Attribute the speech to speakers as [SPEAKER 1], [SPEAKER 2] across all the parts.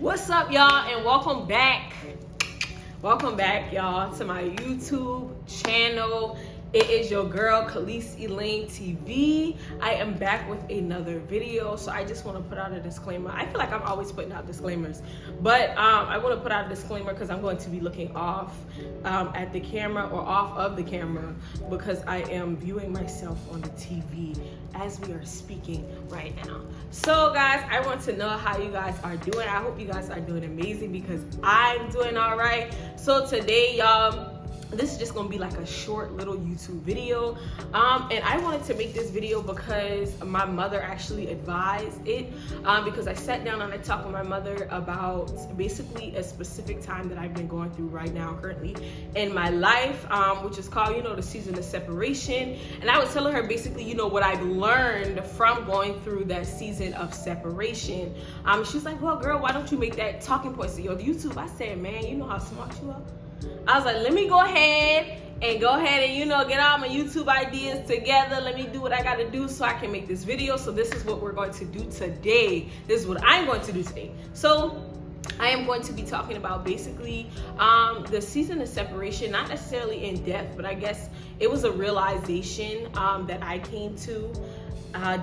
[SPEAKER 1] What's up, y'all, and welcome back. Welcome back, y'all, to my YouTube channel. It is your girl, Khalees Elaine TV. I am back with another video, so I just want to put out a disclaimer. I feel like I'm always putting out disclaimers, but I want to put out a disclaimer because I'm going to be looking off at the camera or off of the camera because I am viewing myself on the TV as we are speaking right now. So, guys, I want to know how you guys are doing. I hope you guys are doing amazing because I'm doing all right. So today, y'all, this is just gonna be like a short little YouTube video, and I wanted to make this video because my mother actually advised it, because I sat down and I talked with my mother about basically a specific time that I've been going through right now currently in my life, which is called, the season of separation. And I was telling her basically, what I've learned from going through that season of separation. She was like, well, girl, why don't you make that talking point to your YouTube? I said, man, you know how smart you are. I was like, let me go ahead and get all my YouTube ideas together. Let me do what I got to do so I can make this video. So this is what we're going to do today. This is what I'm going to do today. So I am going to be talking about basically the season of separation, not necessarily in depth, but I guess it was a realization that I came to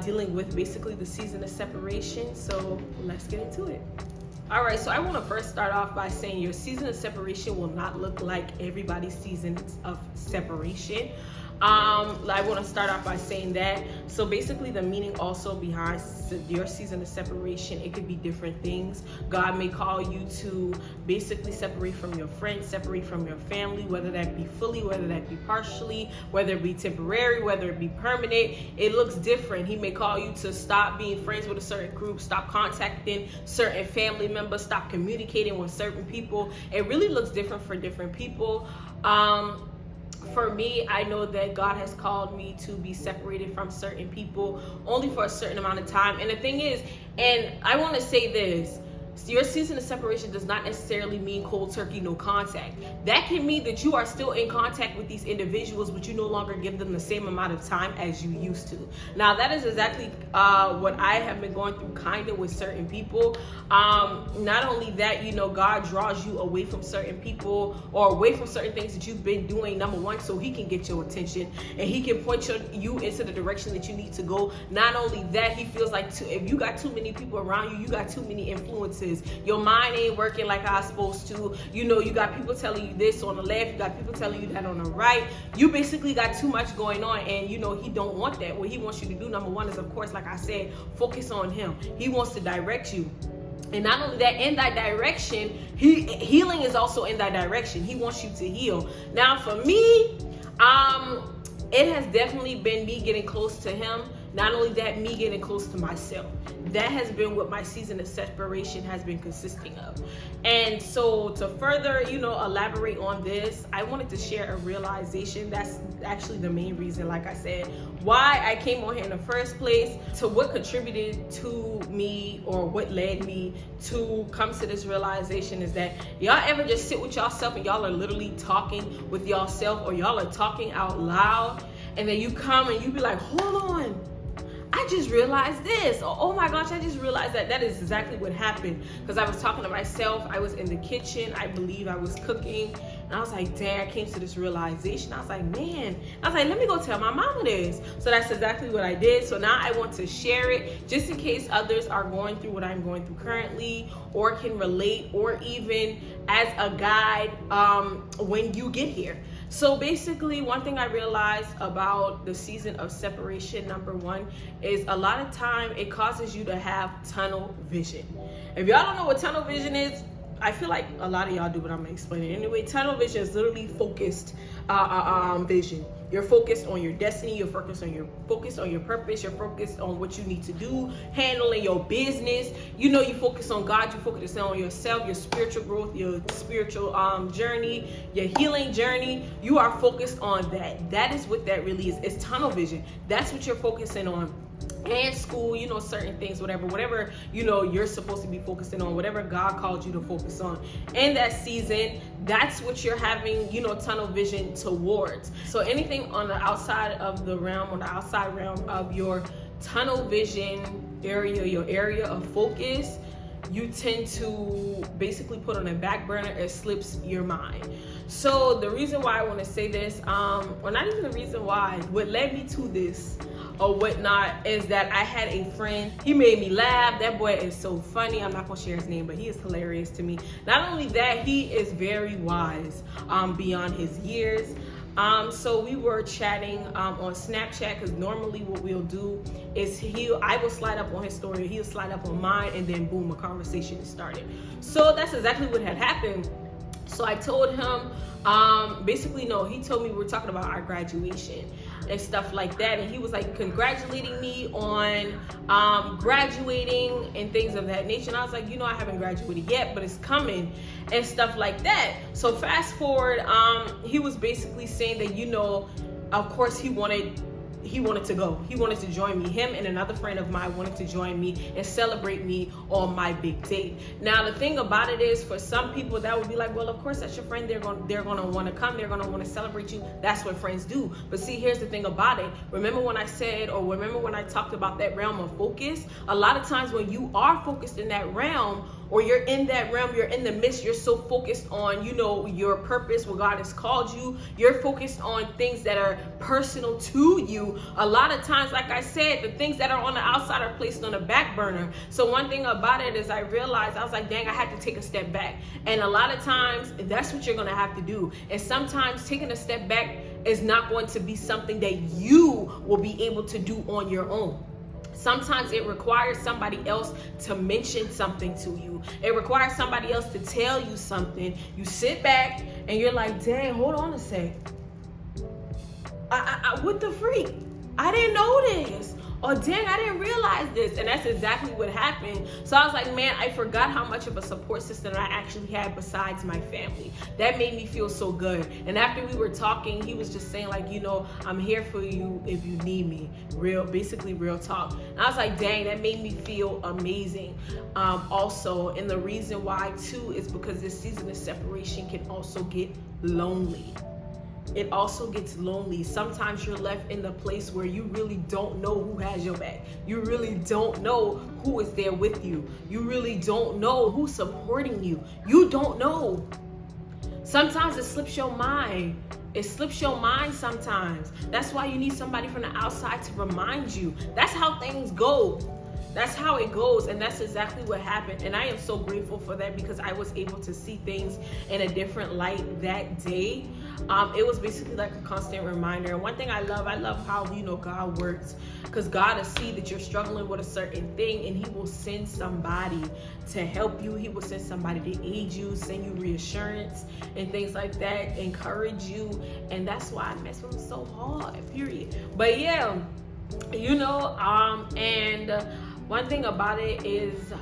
[SPEAKER 1] dealing with basically the season of separation. So let's get into it. All right, so I want to first start off by saying your season of separation will not look like everybody's season of separation. I want to start off by saying that. So basically the meaning also behind your season of separation, it could be different things. God may call you to basically separate from your friends, separate from your family, whether that be fully, whether that be partially, whether it be temporary, whether it be permanent. It looks different. He may call you to stop being friends with a certain group, stop contacting certain family members, stop communicating with certain people. It really looks different for different people. For me, I know that God has called me to be separated from certain people only for a certain amount of time. And the thing is, and I want to say this, your season of separation does not necessarily mean cold turkey, no contact. That can mean that you are still in contact with these individuals, but you no longer give them the same amount of time as you used to. Now, that is exactly what I have been going through kind of with certain people. Not only that, God draws you away from certain people or away from certain things that you've been doing, number one, so he can get your attention and he can point you into the direction that you need to go. Not only that, he feels like if you got too many people around you, you got too many influences. Your mind ain't working like I was supposed to. You got people telling you this on the left, you got people telling you that on the right. You basically got too much going on, and he don't want that. What he wants you to do, number one, is of course, like I said, focus on him. He wants to direct you. And not only that, in that direction, healing is also in that direction. He wants you to heal. Now, for me, it has definitely been me getting close to him. Not only that, me getting close to myself. That has been what my season of separation has been consisting of. And so to further, elaborate on this, I wanted to share a realization. That's actually the main reason, like I said, why I came on here in the first place, to what contributed to me or what led me to come to this realization is that y'all ever just sit with yourself and y'all are literally talking with yourself, or y'all are talking out loud, and then you come and you be like, hold on, I just realized this. Oh my gosh, I just realized that. That is exactly what happened. Because I was talking to myself. I was in the kitchen. I believe I was cooking. And I was like, dang, I came to this realization. I was like, man. I was like, let me go tell my mama this. So that's exactly what I did. So now I want to share it just in case others are going through what I'm going through currently, or can relate, or even as a guide when you get here. So basically, one thing I realized about the season of separation, number one, is a lot of time it causes you to have tunnel vision. If y'all don't know what tunnel vision is, I feel like a lot of y'all do, but I'm gonna explain it anyway. Tunnel vision is literally focused vision. You're focused on your destiny. You're focused on your purpose. You're focused on what you need to do, handling your business. You focus on God. You focus on yourself, your spiritual growth, your spiritual journey, your healing journey. You are focused on that. That is what that really is. It's tunnel vision. That's what you're focusing on. And school, certain things, whatever, you're supposed to be focusing on, whatever God called you to focus on. In that season, that's what you're having, tunnel vision towards. So anything on the outside of the realm, on the outside realm of your tunnel vision area, your area of focus, you tend to basically put on a back burner. It slips your mind. So the reason why I want to say this, or not even the reason why, what led me to this or whatnot, is that I had a friend. He made me laugh. That boy is so funny. I'm not gonna share his name, but he is hilarious to me. Not only that, he is very wise beyond his years. So we were chatting on Snapchat, because normally what we'll do is I will slide up on his story, he'll slide up on mine, and then boom, a conversation is started. So that's exactly what had happened. So I told him, he told me we were talking about our graduation and stuff like that, and he was like congratulating me on graduating and things of that nature. And I was like, I haven't graduated yet, but it's coming and stuff like that. So fast forward, he was basically saying that, of course he wanted to go. He wanted to join me. Him and another friend of mine wanted to join me and celebrate me on my big date. Now, the thing about it is, for some people, that would be like, well, of course, that's your friend. They're going to want to come. They're going to want to celebrate you. That's what friends do. But see, here's the thing about it. Remember when I talked about that realm of focus? A lot of times when you are focused in that realm, or you're in that realm, you're in the midst, you're so focused on, your purpose, what God has called you. You're focused on things that are personal to you. A lot of times, like I said, the things that are on the outside are placed on the back burner. So one thing about it is I realized, I was like, dang, I had to take a step back. And a lot of times, that's what you're going to have to do. And sometimes taking a step back is not going to be something that you will be able to do on your own. Sometimes it requires somebody else to mention something to you. It requires somebody else to tell you something. You sit back and you're like, dang, hold on a sec. What the freak? I didn't know this. Oh, dang, I didn't realize this. And that's exactly what happened. So I was like, man, I forgot how much of a support system I actually had besides my family. That made me feel so good. And after we were talking, he was just saying like, I'm here for you if you need me. Basically real talk. And I was like, dang, that made me feel amazing. Also, and the reason why too is because this season of separation can also get lonely. It also gets lonely. Sometimes you're left in the place where you really don't know who has your back. You really don't know who is there with you. You really don't know who's supporting you. You don't know. Sometimes it slips your mind. It slips your mind sometimes. That's why you need somebody from the outside to remind you. That's how things go. That's how it goes, and that's exactly what happened. And I am so grateful for that, because I was able to see things in a different light that day. It was basically like a constant reminder. And one thing I love how God works, because God will see that you're struggling with a certain thing, and He will send somebody to help you. He will send somebody to aid you, send you reassurance and things like that, encourage you. And that's why I mess with Him so hard. Period. But yeah, one thing about it is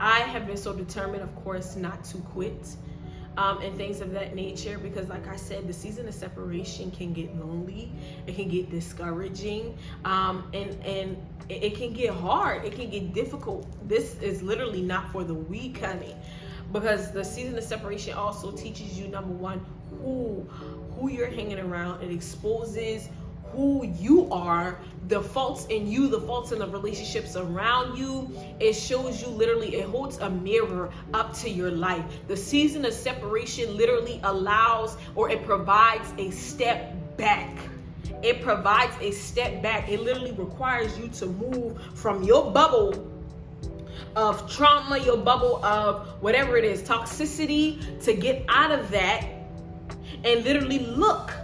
[SPEAKER 1] I have been so determined, of course, not to quit and things of that nature, because like I said, the season of separation can get lonely, it can get discouraging, and it can get hard, it can get difficult. This is literally not for the weak, honey, because the season of separation also teaches you, number one, who you're hanging around. It exposes who you are, the faults in you, the faults in the relationships around you. It shows you, literally, it holds a mirror up to your life. The season of separation literally allows, or it provides a step back. It provides a step back. It literally requires you to move from your bubble of trauma, your bubble of whatever it is, toxicity, to get out of that and literally look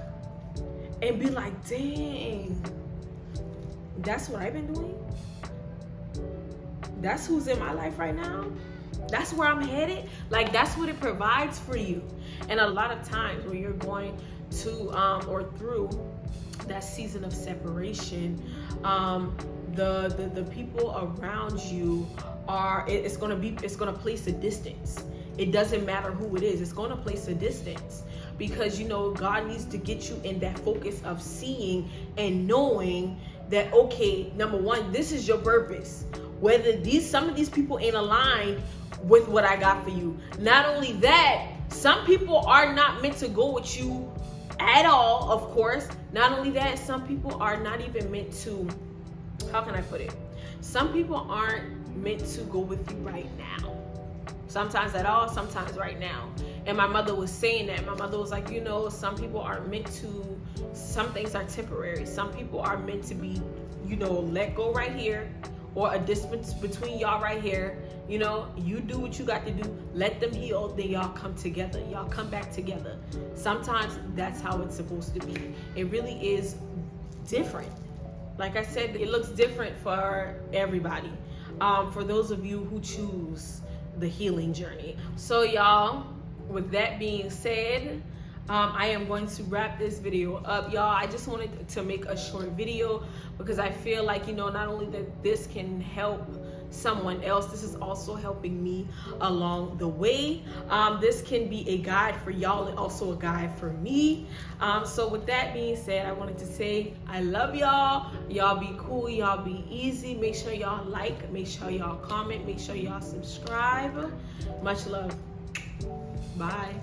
[SPEAKER 1] and be like, dang, that's what I've been doing? That's who's in my life right now? That's where I'm headed? Like, that's what it provides for you. And a lot of times when you're going to or through that season of separation, the people around you it's gonna place a distance. It doesn't matter who it is, it's gonna place a distance. Because God needs to get you in that focus of seeing and knowing that, okay, number one, this is your purpose. Whether some of these people ain't aligned with what I got for you. Not only that, some people are not meant to go with you at all, of course. Not only that, some people are not even meant to, how can I put it? Some people aren't meant to go with you right now. Sometimes at all, sometimes right now. And my mother was saying that. My mother was like, you know, some people are meant to, some things are temporary. Some people are meant to be, you know, let go right here, or a distance between y'all right here. You know, you do what you got to do, let them heal, then y'all come together. Y'all come back together. Sometimes that's how it's supposed to be. It really is different. Like I said, it looks different for everybody. For those of you who choose the healing journey. So y'all, with that being said, I am going to wrap this video up, y'all. I just wanted to make a short video because I feel like, you know, not only that this can help someone else, this is also helping me along the way. This can be a guide for y'all and also a guide for me. So with that being said, I wanted to say I love y'all. Y'all be cool, y'all be easy. Make sure y'all like, make sure y'all comment, make sure y'all subscribe. Much love. Bye.